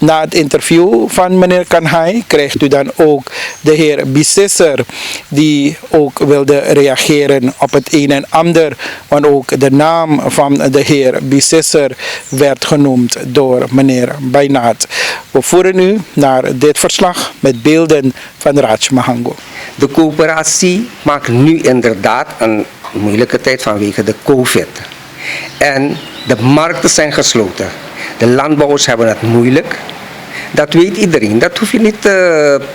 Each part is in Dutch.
Na het interview van meneer Kanhai krijgt u dan ook de heer Bissesser, die ook wilde reageren op het een en ander. Want ook de naam van de heer Bissesser werd genoemd door meneer Bainaat. We voeren u naar dit verslag met beelden van Raj Mahango. De coöperatie maakt nu inderdaad een moeilijke tijd vanwege de COVID. En de markten zijn gesloten. De landbouwers hebben het moeilijk. Dat weet iedereen. Dat hoef je niet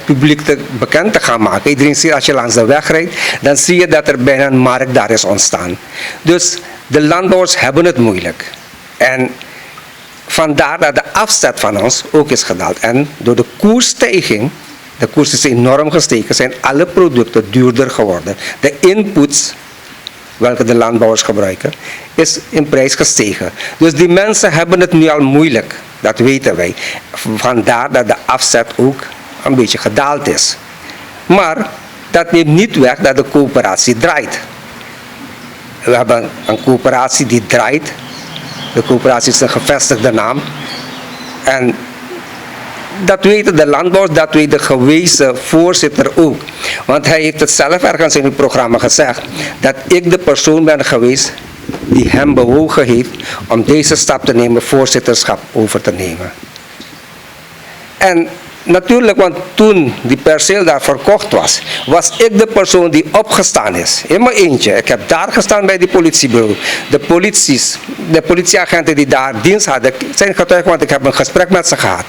publiek bekend te gaan maken. Iedereen ziet, als je langs de weg rijdt, dan zie je dat er bijna een markt daar is ontstaan. Dus de landbouwers hebben het moeilijk. En vandaar dat de afzet van ons ook is gedaald. En door de koersstijging, de koers is enorm gestegen, zijn alle producten duurder geworden. De inputs, welke de landbouwers gebruiken, is in prijs gestegen. Dus die mensen hebben het nu al moeilijk. Dat weten wij. Vandaar dat de afzet ook een beetje gedaald is. Maar dat neemt niet weg dat de coöperatie draait. We hebben een coöperatie die draait. De coöperatie is een gevestigde naam. En dat weten de landbouwers, dat weet de gewezen voorzitter ook. Want hij heeft het zelf ergens in het programma gezegd, dat ik de persoon ben geweest die hem bewogen heeft om deze stap te nemen, voorzitterschap over te nemen. En natuurlijk, want toen die perceel daar verkocht was, was ik de persoon die opgestaan is. In mijn eentje. Ik heb daar gestaan bij die politiebureau. De politieagenten die daar dienst hadden, zijn getuigen, want ik heb een gesprek met ze gehad.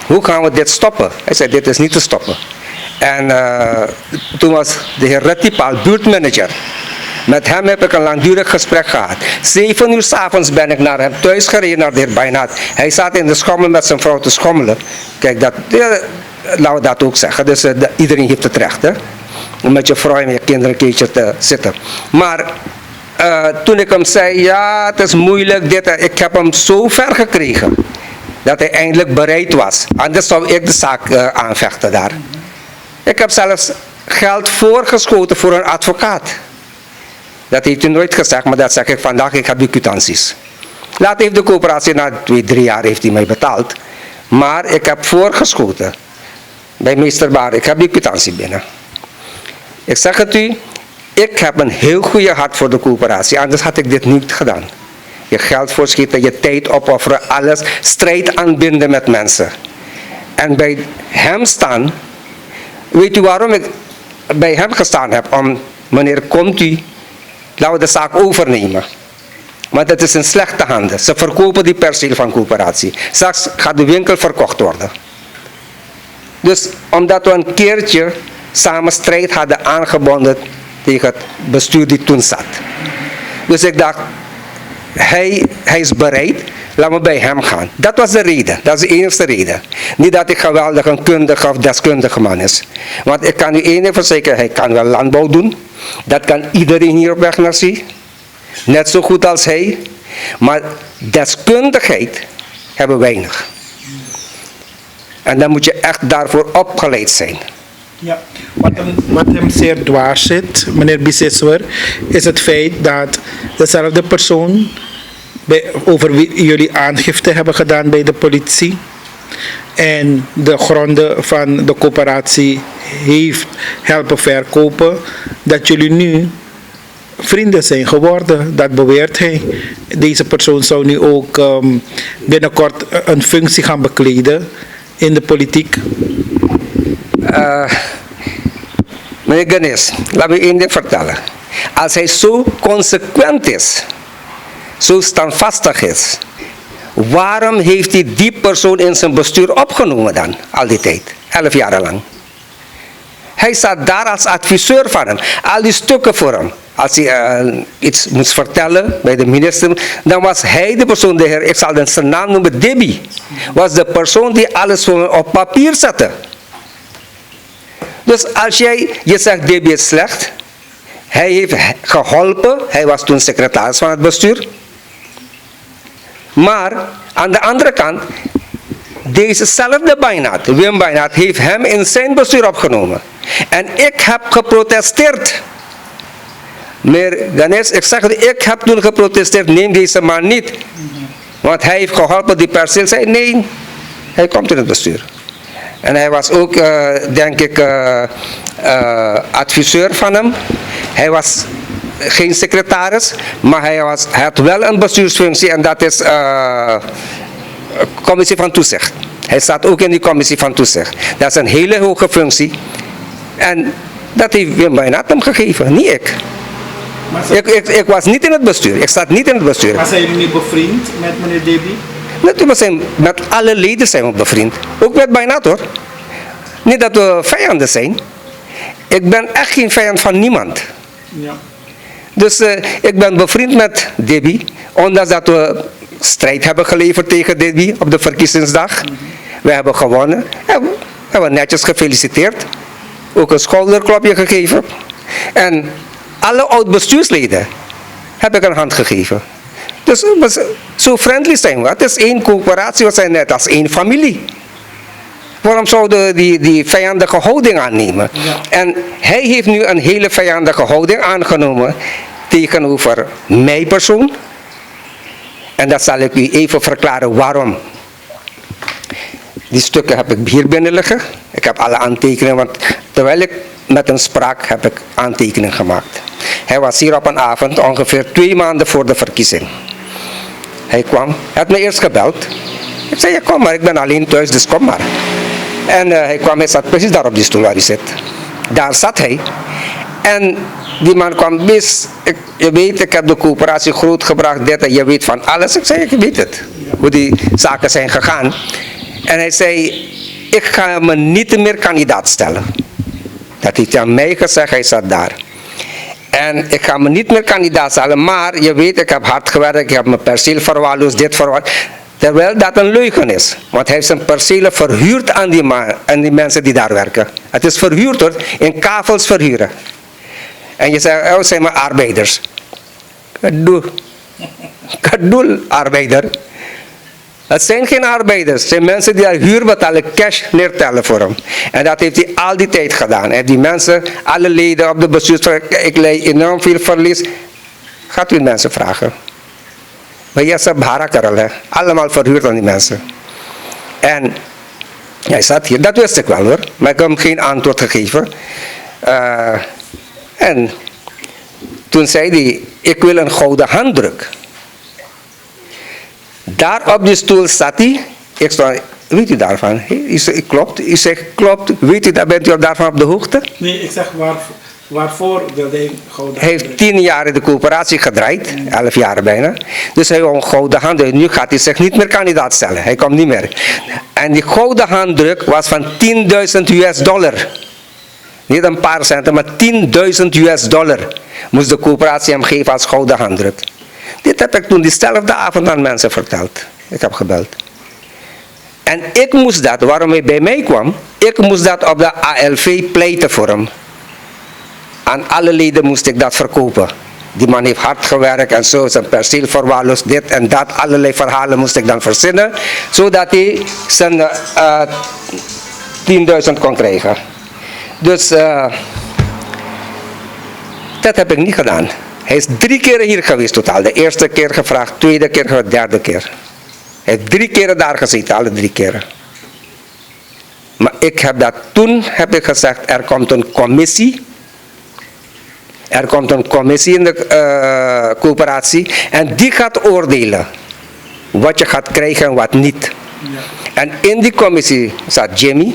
Hoe gaan we dit stoppen? Hij zei, dit is niet te stoppen. En toen was de heer Rettipaal, buurtmanager. Met hem heb ik een langdurig gesprek gehad. 7 uur 's avonds ben ik naar hem thuis gereden, naar de heer Bainaat. Hij zat in de schommel met zijn vrouw te schommelen. Kijk, laten we dat ook zeggen. Dus iedereen heeft het recht, hè? Om met je vrouw en je kinderen een keertje te zitten. Maar toen ik hem zei, ja, het is moeilijk, ik heb hem zo ver gekregen dat hij eindelijk bereid was. Anders zou ik de zaak aanvechten daar. Ik heb zelfs geld voorgeschoten voor een advocaat. Dat heeft hij nooit gezegd, maar dat zeg ik vandaag, ik heb die kwitanties. Later heeft de coöperatie, na 2-3 jaar heeft hij mij betaald. Maar ik heb voorgeschoten bij meester Baar, ik heb die kwitantie binnen. Ik zeg het u, ik heb een heel goede hart voor de coöperatie, anders had ik dit niet gedaan. Je geld voorschieten, je tijd opofferen, alles, strijd aanbinden met mensen. En bij hem staan, weet u waarom ik bij hem gestaan heb? Om, meneer, komt u, laten we de zaak overnemen. Maar dat is in slechte handen. Ze verkopen die perceel van coöperatie. Straks gaat de winkel verkocht worden. Dus omdat we een keertje samen strijd hadden aangebonden tegen het bestuur die toen zat. Dus ik dacht, hij is bereid, laten we bij hem gaan. Dat was de reden, dat is de enige reden. Niet dat ik geweldig een kundige of deskundige man is. Want ik kan u één ding verzekeren, hij kan wel landbouw doen. Dat kan iedereen hier op weg naar zee. Net zo goed als hij. Maar deskundigheid hebben we weinig. En dan moet je echt daarvoor opgeleid zijn. Ja, wat hem zeer dwars zit, meneer Bissesser, is het feit dat dezelfde persoon over wie jullie aangifte hebben gedaan bij de politie en de gronden van de coöperatie heeft helpen verkopen, dat jullie nu vrienden zijn geworden. Dat beweert hij. Deze persoon zou nu ook binnenkort een functie gaan bekleden in de politiek. Meneer Ganesh, laat me één ding vertellen. Als hij zo consequent is, zo standvastig is, waarom heeft hij die persoon in zijn bestuur opgenomen dan, al die tijd, 11 jaar lang? Hij zat daar als adviseur van hem, al die stukken voor hem. Als hij iets moest vertellen bij de minister, dan was hij de persoon, de heer, ik zal zijn naam noemen, Debbie, was de persoon die alles op papier zette. Dus als je zegt, Debbie is slecht, hij heeft geholpen, hij was toen secretaris van het bestuur. Maar aan de andere kant, dezezelfde Bainaat, Wim Bainaat, heeft hem in zijn bestuur opgenomen. En ik heb geprotesteerd. Meneer Ganesh, ik zeg het, ik heb toen geprotesteerd, neem deze man niet. Want hij heeft geholpen, die perceel zei, nee, Hij komt in het bestuur. En hij was ook, denk ik, adviseur van hem. Hij was geen secretaris, maar hij had wel een bestuursfunctie en dat is commissie van toezicht. Hij staat ook in die commissie van toezicht. Dat is een hele hoge functie. En dat heeft Wim Wijnand hem gegeven, niet ik. Ik was niet in het bestuur. Ik sta niet in het bestuur. Maar zijn jullie niet bevriend met meneer Deby? Natuurlijk, met alle leden zijn we bevriend. Ook met Wijnand hoor. Niet dat we vijanden zijn. Ik ben echt geen vijand van niemand. Ja. Dus ik ben bevriend met Deby. Ondanks dat we strijd hebben geleverd tegen Deby op de verkiezingsdag. We hebben gewonnen. En we hebben netjes gefeliciteerd. Ook een schouderklopje gegeven. En alle oud-bestuursleden heb ik een hand gegeven. Dus zo friendly zijn we. Het is één coöperatie, we zijn net als één familie. Waarom zouden die vijandige houding aannemen? Ja. En hij heeft nu een hele vijandige houding aangenomen tegenover mij persoon. En dat zal ik u even verklaren waarom. Die stukken heb ik hier binnen liggen. Ik heb alle aantekeningen, want terwijl ik met hem sprak, heb ik aantekeningen gemaakt. Hij was hier op een avond, ongeveer 2 maanden voor de verkiezing. Hij kwam, hij had me eerst gebeld. Ik zei, ja, kom maar, ik ben alleen thuis, dus kom maar. En hij kwam, hij zat precies daar op die stoel waar hij zit. Daar zat hij. En die man kwam, je weet, ik heb de coöperatie grootgebracht, dit en je weet van alles. Ik zei, ik weet het, hoe die zaken zijn gegaan. En hij zei, ik ga me niet meer kandidaat stellen. Dat heeft hij aan mij gezegd, hij zat daar. En ik ga me niet meer kandidaat stellen, maar je weet, ik heb hard gewerkt, ik heb mijn perceel verwaarloosd, dit verwaarloosd. Terwijl dat een leugen is. Want hij heeft zijn percelen verhuurd aan die mensen die daar werken. Het is verhuurd hoor, in kavels verhuren. En je zegt, oh, zijn maar arbeiders. Kadoel arbeider. Het zijn geen arbeiders, het zijn mensen die daar huur betalen, cash neertellen voor hem. En dat heeft hij al die tijd gedaan. En die mensen, alle leden op de bestuursvergadering, ik leid enorm veel verlies. Gaat u mensen vragen. Maar je zegt Bharakarel, hè. Allemaal verhuurd aan die mensen. En hij zat hier, dat wist ik wel hoor, maar ik heb hem geen antwoord gegeven. En toen zei hij, ik wil een gouden handdruk. Daar op die stoel zat hij. Ik zei, weet u daarvan? Hij zei, klopt. Ik zeg, klopt. Weet u, daar bent u daarvan op de hoogte? Nee, ik zeg, waarvoor wilde hij gouden? Hij heeft 10 jaar in de coöperatie gedraaid. 11 jaar bijna. Dus hij wil een gouden handdruk. Nu gaat hij zich niet meer kandidaat stellen. Hij komt niet meer. En die gouden handdruk was van $10.000. Niet een paar centen, maar $10.000 moest de coöperatie hem geven als gouden handdruk. Dit heb ik toen diezelfde avond aan mensen verteld. Ik heb gebeld. En ik moest dat, waarom hij bij mij kwam, ik moest dat op de ALV pleiten voor hem. Aan alle leden moest ik dat verkopen. Die man heeft hard gewerkt en zo, zijn perceel verwaarloosd, dit en dat. Allerlei verhalen moest ik dan verzinnen, zodat hij zijn 10.000 kon krijgen. Dus dat heb ik niet gedaan. Hij is 3 keer hier geweest totaal. De eerste keer gevraagd, tweede keer gevraagd, derde keer. Hij heeft 3 keren daar gezeten, alle 3 keren. Maar toen heb ik gezegd, er komt een commissie. Er komt een commissie in de coöperatie. En die gaat oordelen. Wat je gaat krijgen en wat niet. Ja. En in die commissie zat Jimmy.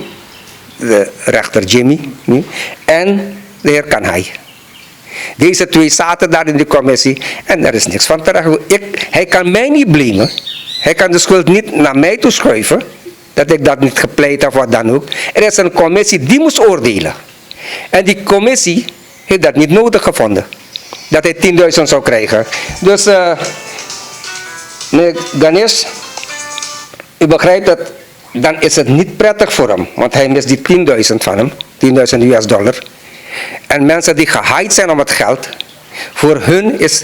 De rechter Jimmy. En de heer Kanhai. Deze 2 zaten daar in de commissie en er is niks van terecht. Hij kan mij niet blamen. Hij kan de schuld niet naar mij toe schuiven. Dat ik dat niet gepleit heb of wat dan ook. Er is een commissie die moest oordelen. En die commissie heeft dat niet nodig gevonden. Dat hij 10.000 zou krijgen. Dus, meneer Ganesh, u begrijpt dat, dan is het niet prettig voor hem. Want hij mist die 10.000 van hem. $10.000. En mensen die gehaaid zijn om het geld, voor hun is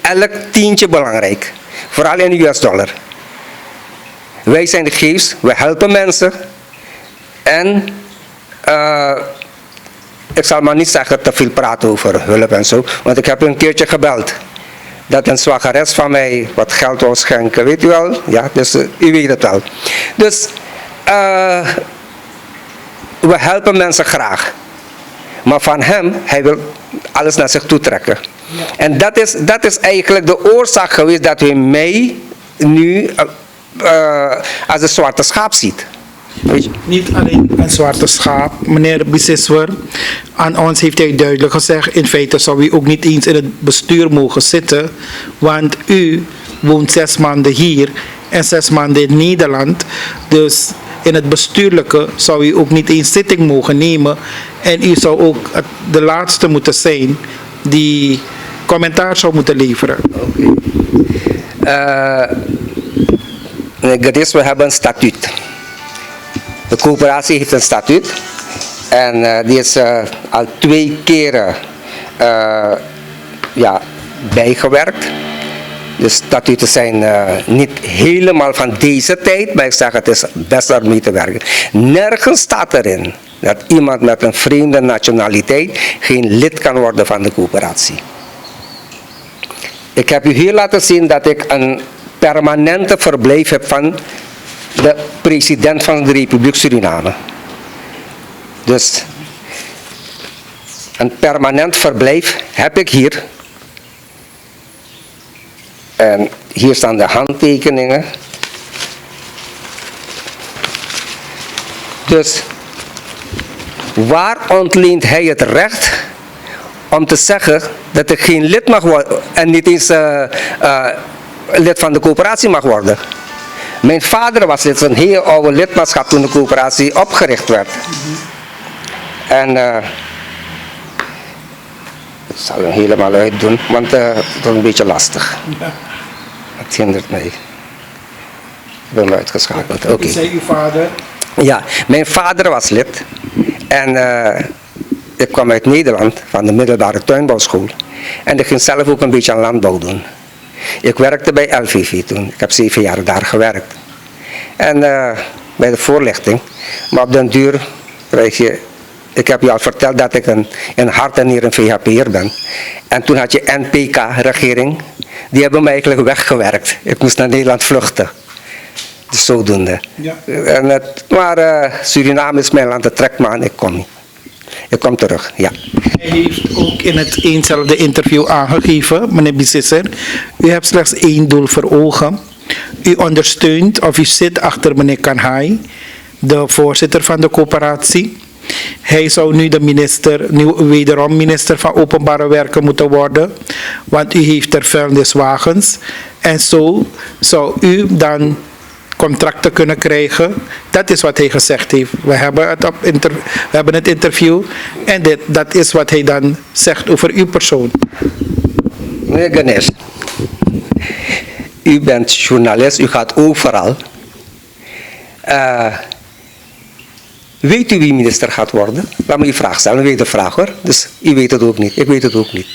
elk tientje belangrijk. Vooral in de $. Wij zijn de geest, we helpen mensen. En ik zal maar niet zeggen te veel praten over hulp en zo, want ik heb een keertje gebeld. Dat een zwaggeres van mij wat geld wou schenken, weet u wel? Ja, dus u weet het wel. Dus we helpen mensen graag. Maar van hem, hij wil alles naar zich toe trekken. En dat is eigenlijk de oorzaak geweest dat hij mij nu als een zwarte schaap ziet. Weet je? Niet alleen een zwarte schaap. Meneer Biseswar, aan ons heeft hij duidelijk gezegd, in feite zou u ook niet eens in het bestuur mogen zitten, want u woont 6 maanden hier en 6 maanden in Nederland. Dus in het bestuurlijke zou u ook niet eens zitting mogen nemen en u zou ook de laatste moeten zijn die commentaar zou moeten leveren. Gadis, we hebben een statuut. De coöperatie heeft een statuut en die is al 2 keren bijgewerkt. De statuten zijn niet helemaal van deze tijd, maar ik zeg het is best om mee te werken. Nergens staat erin dat iemand met een vreemde nationaliteit geen lid kan worden van de coöperatie. Ik heb u hier laten zien dat ik een permanente verblijf heb van de president van de Republiek Suriname. Dus een permanent verblijf heb ik hier. En hier staan de handtekeningen. Dus waar ontleent hij het recht om te zeggen dat ik geen lid mag worden en niet eens lid van de coöperatie mag worden? Mijn vader was lid, een heel oude lidmaatschap toen de coöperatie opgericht werd. En ik zal hem helemaal uitdoen, want het is een beetje lastig. Het hindert mij. Ik ben hem uitgeschakeld. Oké. Zei uw vader? Ja, mijn vader was lid. En ik kwam uit Nederland, van de middelbare tuinbouwschool. En ik ging zelf ook een beetje aan landbouw doen. Ik werkte bij LVV toen. Ik heb 7 jaar daar gewerkt. En bij de voorlichting. Maar op den duur krijg je... Ik heb je al verteld dat ik in hart en nieren een VHP'er ben. En toen had je NPK-regering. Die hebben me eigenlijk weggewerkt. Ik moest naar Nederland vluchten. Dus zodoende. Ja. Maar Suriname is mijn land, het trekt me aan, ik kom niet. Ik kom terug, ja. Hij heeft ook in het eenzelfde interview aangegeven, meneer Bisesser, u hebt slechts 1 doel voor ogen. U ondersteunt of u zit achter meneer Kanhai, de voorzitter van de coöperatie. Hij zou nu wederom minister van Openbare Werken moeten worden, want u heeft er vuilniswagens. En zo zou u dan contracten kunnen krijgen. Dat is wat hij gezegd heeft. We hebben het interview en dat is wat hij dan zegt over uw persoon. Meneer Ganesh, u bent journalist, u gaat overal. Weet u wie minister gaat worden? Laat me die vraag stellen, u weet de vraag hoor. Dus u weet het ook niet, ik weet het ook niet.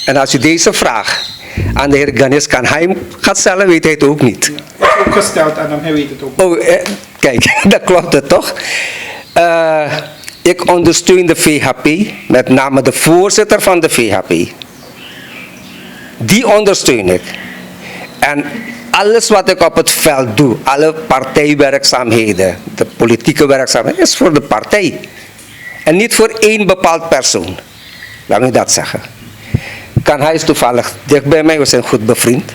En als u deze vraag aan de heer Ganesh Kanhai gaat stellen, weet hij het ook niet. Ook gesteld aan hem, hij weet het ook. Oh, kijk, dat klopt het toch? Ik ondersteun de VHP, met name de voorzitter van de VHP. Die ondersteun ik. En alles wat ik op het veld doe, alle partijwerkzaamheden, de politieke werkzaamheden, is voor de partij. En niet voor één bepaald persoon. Laat me dat zeggen. Kanhai is toevallig dicht bij mij, we zijn goed bevriend.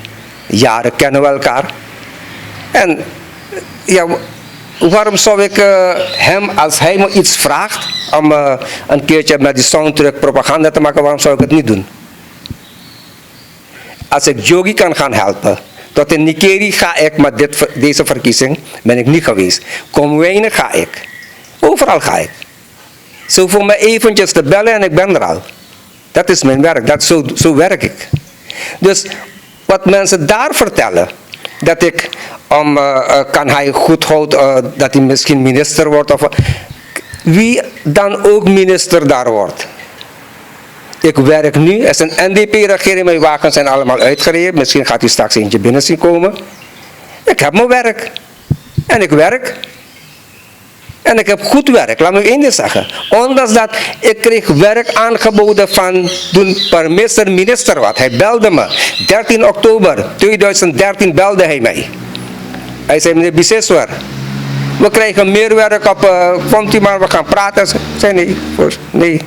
Jaren kennen we elkaar. En ja, waarom zou ik hem, als hij me iets vraagt om een keertje met die soundtrack propaganda te maken, waarom zou ik het niet doen? Als ik Jogi kan gaan helpen, tot in Nikeri ga ik, maar deze verkiezing ben ik niet geweest. Komwijnen ga ik. Overal ga ik. Zo voor me eventjes te bellen en ik ben er al. Dat is mijn werk, zo werk ik. Dus wat mensen daar vertellen, dat ik kan hij goed houden dat hij misschien minister wordt, of wie dan ook minister daar wordt. Ik werk nu, er is een NDP-regering, mijn wagens zijn allemaal uitgereden, misschien gaat u straks eentje binnen zien komen. Ik heb mijn werk. En ik werk. En ik heb goed werk, laat me één ding zeggen. Ondanks dat, ik kreeg werk aangeboden van toen minister wat. Hij belde me. 13 oktober 2013 belde hij mij. Hij zei, meneer Biseswar, We krijgen meer werk op, komt u maar, we gaan praten. Ik zei nee,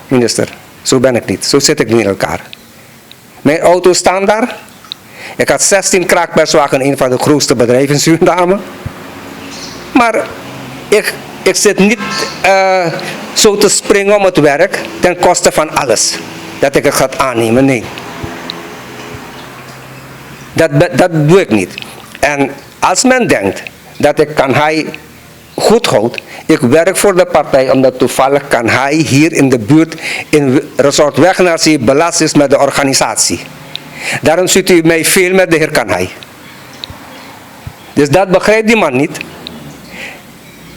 minister, zo ben ik niet. Zo zit ik niet in elkaar. Mijn auto's staan daar. Ik had 16 kraakperswagen, een van de grootste bedrijven in Suriname. Maar ik zit niet zo te springen om het werk ten koste van alles. Dat ik het ga aannemen, nee. Dat doe ik niet. En als men denkt dat ik Kanhai goed houd, ik werk voor de partij omdat toevallig Kanhai hier in de buurt in Resort Wegenaars belast is met de organisatie. Daarom ziet u mij veel met de heer Kanhai. Dus dat begrijpt die man niet.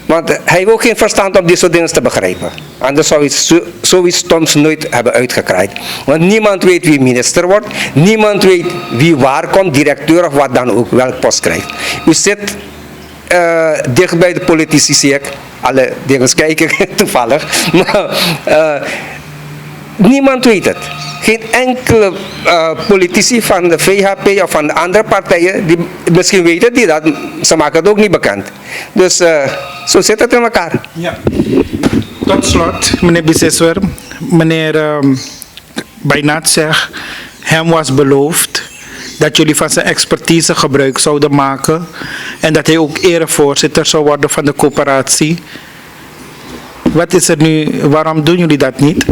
Want hij heeft ook geen verstand om dit soort dingen te begrijpen. Anders zou hij zoiets stoms nooit hebben uitgekraaid. Want niemand weet wie minister wordt. Niemand weet wie waar komt, directeur of wat dan ook, welk post krijgt. U zit dicht bij de politici, zie ik. Alle dingen kijken toevallig. Maar niemand weet het. Geen enkele politici van de VHP of van de andere partijen, die, misschien weten die dat, ze maken het ook niet bekend. Dus zo zit het in elkaar. Ja. Tot slot, meneer Biseswar, meneer Bijnaat zegt, hem was beloofd dat jullie van zijn expertise gebruik zouden maken en dat hij ook erevoorzitter zou worden van de coöperatie. Wat is er nu, waarom doen jullie dat niet?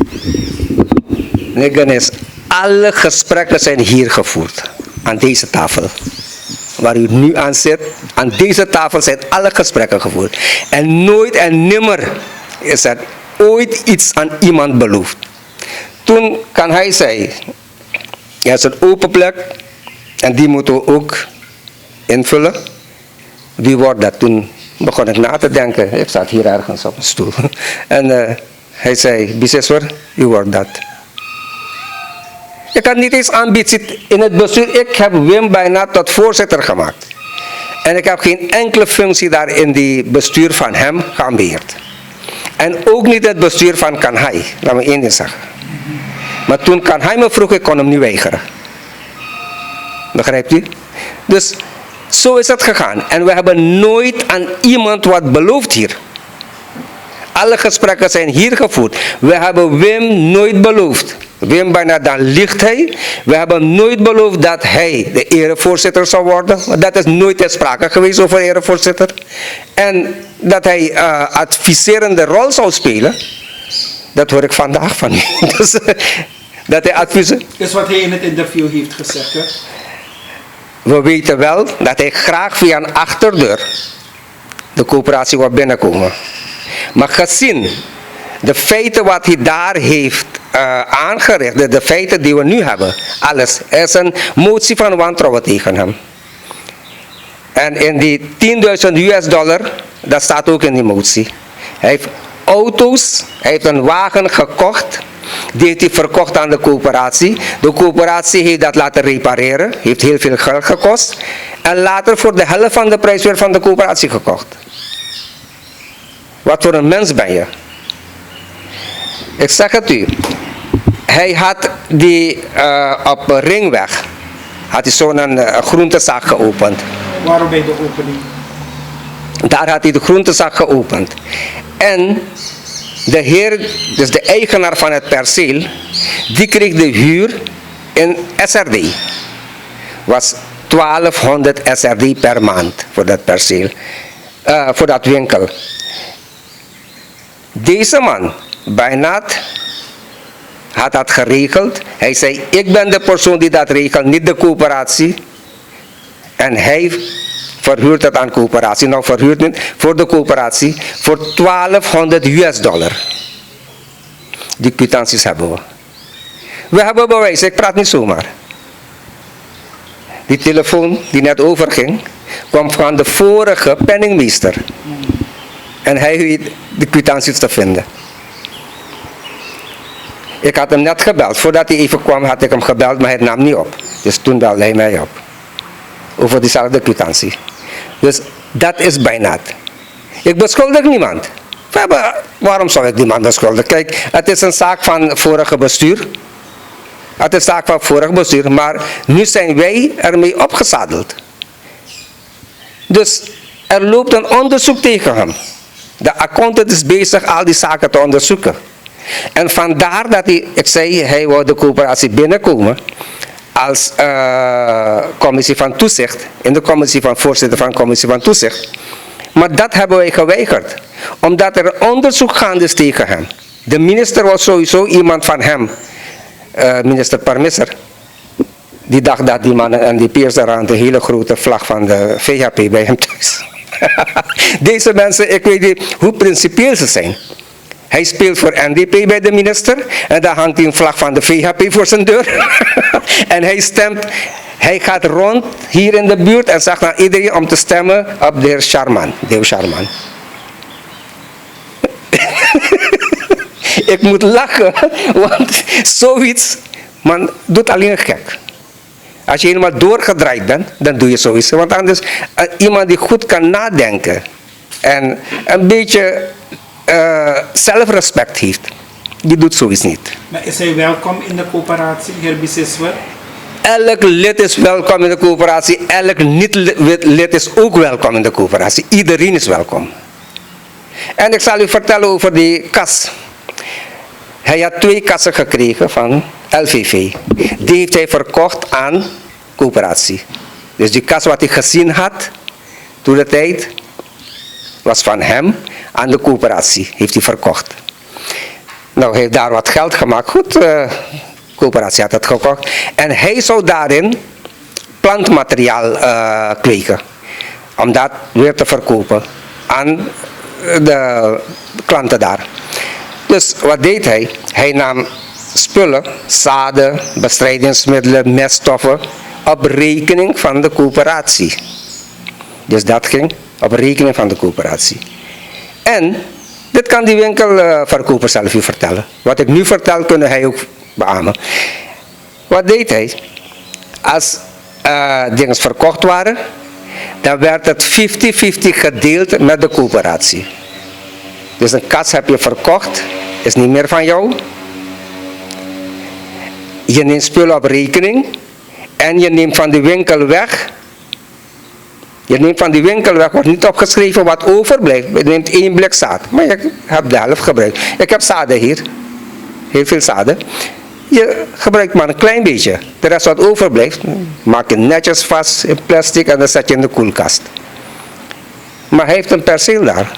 Meneer Ganes, alle gesprekken zijn hier gevoerd, aan deze tafel. Waar u nu aan zit, aan deze tafel zijn alle gesprekken gevoerd. En nooit en nimmer is er ooit iets aan iemand beloofd. Toen kan hij zeggen, er is een open plek en die moeten we ook invullen. Wie wordt dat? Toen begon ik na te denken, ik zat hier ergens op een stoel. En hij zei, Biseswar, u wordt dat. Ik had niet eens ambitie in het bestuur. Ik heb Wim bijna tot voorzitter gemaakt. En ik heb geen enkele functie daar in die bestuur van hem geambieerd. En ook niet het bestuur van Kanhai. Laat me één ding zeggen. Maar toen Kanhai me vroeg, ik kon hem niet weigeren. Begrijpt u? Dus zo is het gegaan. En we hebben nooit aan iemand wat beloofd hier. Alle gesprekken zijn hier gevoerd. We hebben Wim nooit beloofd. Wim bijna dan liegt hij. We hebben nooit beloofd dat hij de erevoorzitter zou worden. Want dat is nooit ter sprake geweest over erevoorzitter. En dat hij adviserende rol zou spelen. Dat hoor ik vandaag van u. Dus, dat hij adviseert. Dat is wat hij in het interview heeft gezegd. Hè? We weten wel dat hij graag via een achterdeur de coöperatie wil binnenkomen. Maar gezien de feiten wat hij daar heeft aangericht, de feiten die we nu hebben, alles, er is een motie van wantrouwen tegen hem. En in die $10.000, dat staat ook in die motie. Hij heeft auto's, hij heeft een wagen gekocht, die heeft hij verkocht aan de coöperatie. De coöperatie heeft dat laten repareren, heeft heel veel geld gekost. En later voor de helft van de prijs weer van de coöperatie gekocht. Wat voor een mens ben je? Ik zeg het u. Hij had die op Ringweg, had hij zo'n groentezaak geopend. Waarom bij de opening? Daar had hij de groentezaak geopend. En de heer, dus de eigenaar van het perceel, die kreeg de huur in SRD. Was 1200 SRD per maand voor dat perceel. Voor dat winkel. Deze man, Bijnaat, had dat geregeld. Hij zei, ik ben de persoon die dat regelt, niet de coöperatie. En hij verhuurt het aan coöperatie. Nou, verhuurt niet voor de coöperatie voor $1200. Die kwitanties hebben we. We hebben bewijs, ik praat niet zomaar. Die telefoon die net overging, kwam van de vorige penningmeester. En hij weet de kwitanties te vinden. Ik had hem net gebeld. Voordat hij even kwam had ik hem gebeld, maar hij nam niet op. Dus toen belde hij mij op. Over diezelfde kwitantie. Dus dat is Bijnaat. Ik beschuldig niemand. Waarom zou ik die man beschuldigen? Kijk, het is een zaak van vorige bestuur. Het is een zaak van vorig bestuur. Maar nu zijn wij ermee opgezadeld. Dus Er loopt een onderzoek tegen hem. De accountant is bezig al die zaken te onderzoeken. En vandaar dat ik zei, hij wil de coöperatie binnenkomen als commissie van toezicht, in de commissie van voorzitter van de commissie van toezicht. Maar dat hebben wij geweigerd, omdat er een onderzoek gaande is tegen hem. De minister was sowieso iemand van hem, minister Parmisser. Die dacht dat die mannen en die peers eraan de hele grote vlag van de VHP bij hem thuis. Deze mensen, ik weet niet hoe principieel ze zijn. Hij speelt voor NDP bij de minister en daar hangt hij een vlag van de VHP voor zijn deur. En hij stemt, hij gaat rond hier in de buurt en zegt aan iedereen om te stemmen op de heer Sharman, Deo Sharman. Ik moet lachen, want zoiets, man, doet alleen gek. Als je helemaal doorgedraaid bent, dan doe je zoiets. Want anders, iemand die goed kan nadenken en een beetje zelfrespect heeft, die doet zoiets niet. Maar is hij welkom in de coöperatie, heer Biseswer? Elk lid is welkom in de coöperatie, elk niet-lid is ook welkom in de coöperatie. Iedereen is welkom. En ik zal u vertellen over die kas. Hij had 2 kassen gekregen van LVV. Die heeft hij verkocht aan coöperatie. Dus die kas wat hij gezien had, toen de tijd, was van hem aan de coöperatie. Heeft hij verkocht. Nou, hij heeft daar wat geld gemaakt. Goed, coöperatie had het gekocht. En hij zou daarin plantmateriaal kweken. Om dat weer te verkopen aan de klanten daar. Dus wat deed hij? Hij nam spullen, zaden, bestrijdingsmiddelen, meststoffen op rekening van de coöperatie. Dus dat ging op rekening van de coöperatie. En dit kan die winkelverkoper zelf u vertellen. Wat ik nu vertel, kunnen hij ook beamen. Wat deed hij? Als dingen verkocht waren, dan werd het 50-50 gedeeld met de coöperatie. Dus een kas heb je verkocht, is niet meer van jou. Je neemt spullen op rekening en je neemt van die winkel weg. Je neemt van die winkel weg, wordt niet opgeschreven wat overblijft. Je neemt 1 blik zaad, maar je hebt de helft gebruikt. Ik heb zaden hier, heel veel zaden. Je gebruikt maar een klein beetje. De rest wat overblijft, maak je netjes vast in plastic en dan zet je in de koelkast. Maar hij heeft een perceel daar.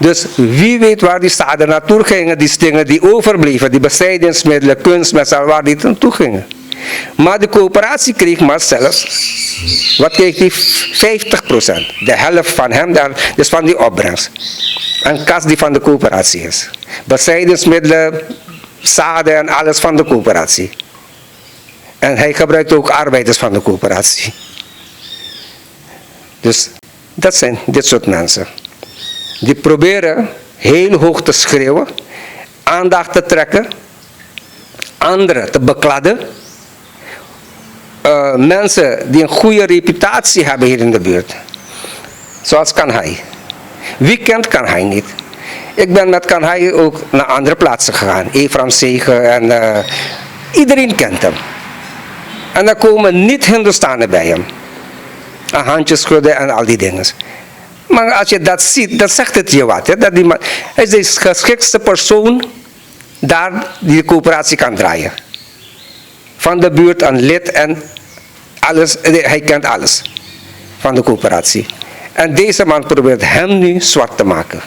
Dus wie weet waar die zaden naartoe gingen, die dingen die overbleven, die bestrijdingsmiddelen, kunstmest, waar die naartoe gingen. Maar de coöperatie kreeg maar zelfs, wat kreeg die? 50%. De helft van hem, dus van die opbrengst. Een kas die van de coöperatie is. Bestrijdingsmiddelen, zaden en alles van de coöperatie. En hij gebruikt ook arbeiders van de coöperatie. Dus dat zijn dit soort mensen. Die proberen heel hoog te schreeuwen, aandacht te trekken, anderen te bekladden. Mensen die een goede reputatie hebben hier in de buurt. Zoals Kanhai. Wie kent Kanhai niet? Ik ben met Kanhai ook naar andere plaatsen gegaan. Eframzegen en iedereen kent hem. En dan komen niet-Hindustanen bij hem. Een handje schudden en al die dingen. Maar als je dat ziet, dan zegt het je wat. Hè? Dat hij is de geschiktste persoon daar die de coöperatie kan draaien. Van de buurt, een lid en alles. Hij kent alles van de coöperatie. En deze man probeert hem nu zwart te maken.